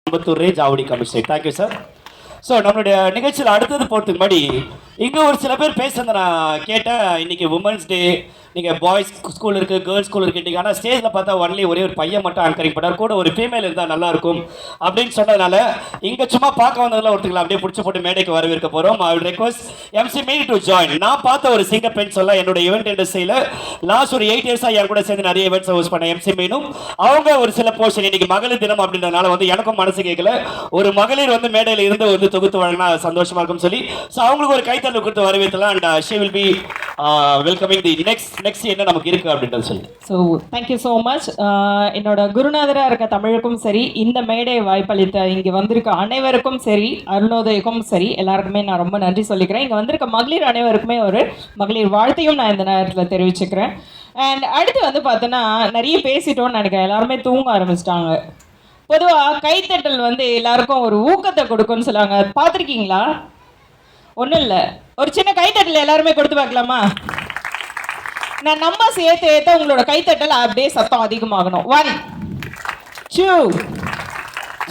Coimbatore range Avadi commission. Thank you sir. So நம்மளுடைய நிகழ்ச்சியில் அடுத்தது போகிறதுக்கு முன்னாடி இங்கே ஒரு சில பேர் பேசுகிறத நான் கேட்டேன். இன்றைக்கி உமன்ஸ் டே, நீங்கள் பாய்ஸ் ஸ்கூல் இருக்குது, கேர்ள்ஸ் ஸ்கூல் இருக்குது. இன்றைக்கி ஆனால் ஸ்டேஜில் பார்த்தா ஒன்லி ஒரே ஒரு பையன் மட்டும் ஆங்கரிங் பண்ணார், கூட ஒரு ஃபீமேல் இருந்தால் நல்லாயிருக்கும் அப்படின்னு சொன்னதுனால இங்கே சும்மா பார்க்க வந்ததில் ஒருத்தங்களை அப்படியே பிடிச்சி போட்டு மேடைக்கு வரவேற்க போகிறோம். I will request MC me to join. நான் பார்த்த ஒரு சிங்க பெண் சொல்ல என்னோட ஈவெண்ட் இண்டஸ்ட்ரியில் லாஸ்ட் ஒரு 8 இயர்ஸாக என் கூட சேர்ந்து நிறைய ஈவெண்ட்ஸ் ஹோஸ்ட் பண்ண MC மீனும் அவங்க ஒரு சில போர்ஷன் இன்னைக்கு மகளிர் தினம் அப்படின்றதுனால வந்து எனக்கும் மனசு கேட்கல, ஒரு மகளிர் வந்து மேடையில் இருந்து வந்து தொகுத்து வழங்கினா சந்தோஷமா இருக்கும்னு சொல்லி ஸோ அவங்களுக்கு ஒரு கைத்தட்டல் கொடுத்து வரவேற்றலாம். And she will be welcoming the next என்ன நமக்கு இருக்கு அப்படின்றது சொல்லி. So thank you so much. என்னோட குருநாதராக இருக்க தமிழுக்கும் சரி, இந்த மேடை வாய்ப்பளித்த இங்கே வந்திருக்க அனைவருக்கும் சரி, அருணோதயக்கும் சரி, எல்லாருக்குமே நான் ரொம்ப நன்றி சொல்லிக்கிறேன். இங்கே வந்திருக்க மகளிர் அனைவருக்குமே ஒரு மகளிர் வாழ்த்தையும் நான் இந்த நேரத்தில் தெரிவிச்சுக்கிறேன். அண்ட் அடுத்து வந்து பார்த்தோன்னா நிறைய பேசிட்டோன்னு நினைக்கிறேன், எல்லாருமே தூங்க ஆரம்பிச்சிட்டாங்க. பொதுவாக கைத்தட்டல் வந்து எல்லாருக்கும் ஒரு ஊக்கத்தை கொடுக்கும்னு சொல்லுவாங்க, பார்த்துருக்கீங்களா? ஒன்றும் இல்லை, ஒரு சின்ன கைத்தட்டல் எல்லாருமே கொடுத்து பார்க்கலாமா? நான் நம்பர்ஸ் ஏற்ற உங்களோட கைத்தட்டல் அப்படியே சத்தம் அதிகமாகணும். 1 2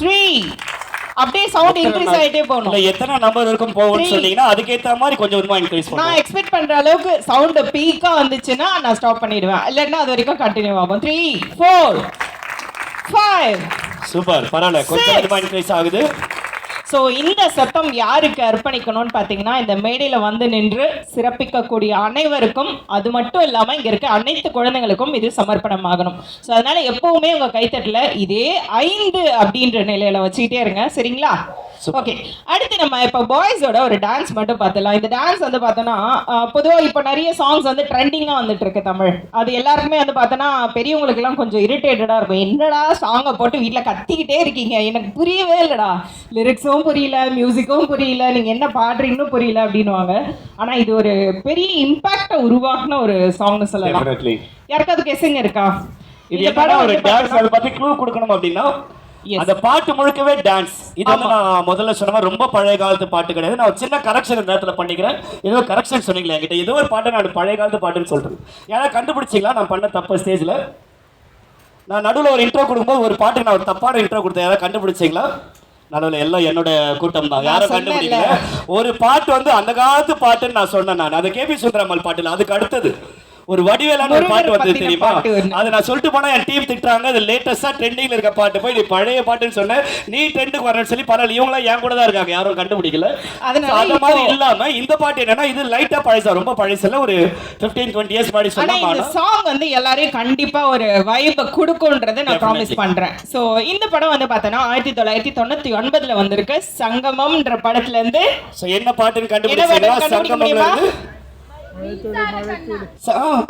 3 அப்படியே சவுண்ட் இன்க்ரீஸ் ஆகிட்டே போகணும். எத்தனை நம்பர் இருக்கும் போகும்னு சொன்னீங்கன்னா அதுக்கேற்ற மாதிரி கொஞ்சம் கொஞ்சமாக இன்க்ரீஸ் பண்ணுவேன். நான் எக்ஸ்பெக்ட் பண்ணுற அளவுக்கு சவுண்ட் பீக்காக வந்துச்சுன்னா நான் ஸ்டாப் பண்ணிடுவேன், இல்லைன்னா அது வரைக்கும் கண்டினியூ ஆகும். 3 4 5 சூப்பர், பரவாயில்ல, கொஞ்சம் கொஞ்சமாக இன்க்ரீஸ் ஆகுது. ஸோ இந்த சத்தம் யாருக்கு அர்ப்பணிக்கணும்னு பார்த்தீங்கன்னா, இந்த மேடையில் வந்து நின்று சிறப்பிக்கக்கூடிய அனைவருக்கும், அது மட்டும் இல்லாமல் இங்கே இருக்க அனைத்து குழந்தைங்களுக்கும் இது சமர்ப்பணமாகணும். ஸோ அதனால் எப்போவுமே உங்கள் கைத்தட்டில் இதே 5 அப்படின்ற நிலையில் வச்சுக்கிட்டே இருங்க, சரிங்களா? ஓகே, அடுத்து நம்ம இப்போ பாய்ஸோட ஒரு டான்ஸ் மட்டும் பார்த்துலாம். இந்த டான்ஸ் வந்து பார்த்தோன்னா பொதுவாக இப்போ நிறைய சாங்ஸ் வந்து ட்ரெண்டிங்காக வந்துட்டு இருக்கு தமிழ். அது எல்லாருக்குமே வந்து பார்த்தோன்னா பெரியவங்களுக்குலாம் கொஞ்சம் இரிட்டேட்டடாக இருக்கும். என்னடா சாங்கை போட்டு வீட்டில் கத்திக்கிட்டே இருக்கீங்க, எனக்கு புரியவே இல்லைடா, லிரிக்ஸும் புரியல, மியூசிக்கும் புரியல, நீங்கள் என்ன பாடுறீங்கன்னு புரியல அப்படின்வாங்க. ஆனால் இது ஒரு பெரிய இம்பாக்டை உருவாக்குன ஒரு சாங்னு சொல்லலாம். யாருக்காவது கெஸ்ஸிங் இருக்கா? இது படம் ஒரு டான்ஸ், அதை பற்றி க்ளூ கொடுக்கணும் அப்படின்னா அந்த பாட்டு முழுக்கவே டான்ஸ். இது வந்து நான் முதல்ல சொன்ன ரொம்ப பழைய காலத்து பாட்டு கிடையாது. நான் ஒரு சின்ன கரெக்ஷன் இந்த நேரத்தில் பண்ணிக்கிறேன். ஏதோ கரெக்ஷன் சொன்னீங்களா என்கிட்ட, ஏதோ ஒரு பாட்டு நான் பழைய காலத்து பாட்டுன்னு சொல்கிறேன். ஏன்னா கண்டுபிடிச்சிங்களா நான் பண்ண தப்பு ஸ்டேஜில்? நான் நடுவில் ஒரு இன்ட்ரோ கொடுக்கும்போது ஒரு பாட்டுக்கு நான் ஒரு தப்பான இன்ட்ரோ கொடுத்தேன், யாராவது கண்டுபிடிச்சிங்களா? நடுவில் எல்லாம் என்னோட கூட்டம் தான், யாரும் கண்டுபிடிக்கல. ஒரு பாட்டு வந்து அந்த காலத்து பாட்டுன்னு நான் சொன்னேன். நான் அது KP சுந்தரம்மாள் பாட்டு இல்லை, அதுக்கு அடுத்தது ஒரு வடிவேலான ஒரு பாட்டு வந்து தெரியுமா? அது நான் சொல்லிட்டு போனா என் டீம் திட்டுறாங்க, அது லேட்டஸ்டா ட்ரெண்டிங்ல இருக்க பாட்டு போய் நீ பழைய பாட்டுன்னு சொன்னேன், நீ ட்ரெண்டுக்கு வரணும்னு சொல்லி பரவாயில்ல, இவங்களாம் என் கூட தான் இருக்காங்க, யாரும் கண்டுபிடிக்கல. அந்த மாதிரி இல்லாம இந்த பாட்டு என்னன்னா இது லைட்டா பழசா, ரொம்ப பழசுல ஒரு 15-20 இயர்ஸ் முன்னாடி சொன்னா இந்த சாங் வந்து எல்லாரையும் கண்டிப்பா ஒரு வைப் கொடுக்கும்ன்றதை நான் ப்ராமிஸ் பண்றேன். சோ இந்த படம் வந்து பார்த்தோன்னா 1999ல வந்திருக்கு, சங்கமம்ன்ற படத்துல இருந்து. என்ன பாட்டுன்னு கண்டுபிடிச்சீங்களா? சங்கமம்ல இருந்து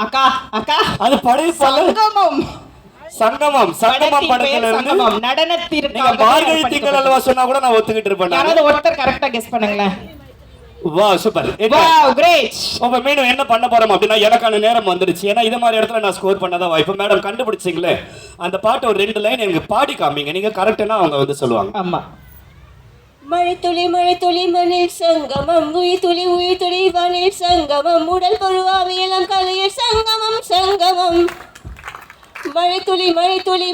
அக்கா அக்கா அது பழைய சங்கமம் சங்கமம் சங்கமம் படத்துல இருந்து நடனத்திற்கு மார்கழி திங்கள் அல்வா சொன்னா கூட நான் ஒத்துக்கிட்டு இருப்பேன். யாராவது ஒருத்தர் கரெக்டா கெஸ் பண்ணுங்களேன். வா சூப்பர், வாவ் கிரேட். அப்ப மீண்டும் என்ன பண்ண போறோம் அப்படின்னா எனக்கான நேரம் வந்துருச்சு. ஏன்னா இது மாதிரி இடத்துல நான் ஸ்கோர் பண்ணதான் வாய்ப்பு. மேடம் கண்டுபிடிச்சிங்களே அந்த பாட்டு ஒரு 2 லைன் எனக்கு பாடி காமிங்க, நீங்க கரெக்ட்னா அவங்க வந்து சொல்லுவாங்க. ஆமா. மழை துளி மண்ணில் சங்கமம், உயிர் துளி வானில் சங்கமம், உடல் பருவாவியலம் கலையில் சங்கமம் சங்கமம். மழை துளி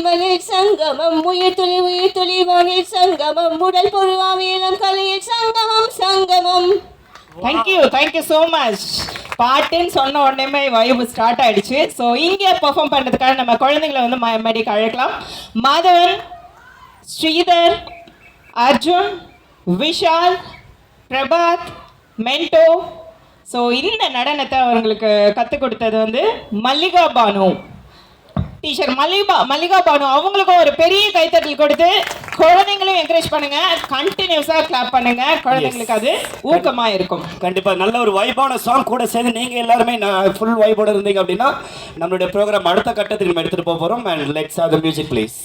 மண்ணில் சங்கமம், உயிர் துளி வானில் சங்கமம், உடல் பருவாவியலம் கலையில் சங்கமம் சங்கமம். Thank you so much. பாட்டுன்னு சொன்ன உடனே வைப் ஸ்டார்ட் ஆயிடுச்சு. ஸோ இங்கே பெர்ஃபார்ம் பண்ணுறதுக்காக நம்ம குழந்தைங்களை வந்து மேடைக்கு அழைக்கலாம். மாதவன், ஸ்ரீதர், அர்ஜுன், விஷால், பிரபாத், மென்டோ. ஸோ இந்த நடனத்தை அவங்களுக்கு கற்றுக் கொடுத்தது வந்து மல்லிகா பானு, டீச்சர் மல்லிகா பானு. அவங்களுக்கும் ஒரு பெரிய கைத்தட்டல் கொடுத்து குழந்தைங்களையும் என்கரேஜ் பண்ணுங்க, கண்டினியூஸாக கிளாப் பண்ணுங்க, குழந்தைங்களுக்கு அது ஊக்கமாக இருக்கும். கண்டிப்பாக நல்ல ஒரு வைபான சாங் கூட சேர்ந்து நீங்கள் எல்லாருமே ஃபுல் வைபோட இருந்தீங்க அப்படின்னா நம்மளுடைய ப்ரோக்ராம் அடுத்த கட்டத்துக்கு நம்ம எடுத்துகிட்டு போக போகிறோம். And let's have the music please.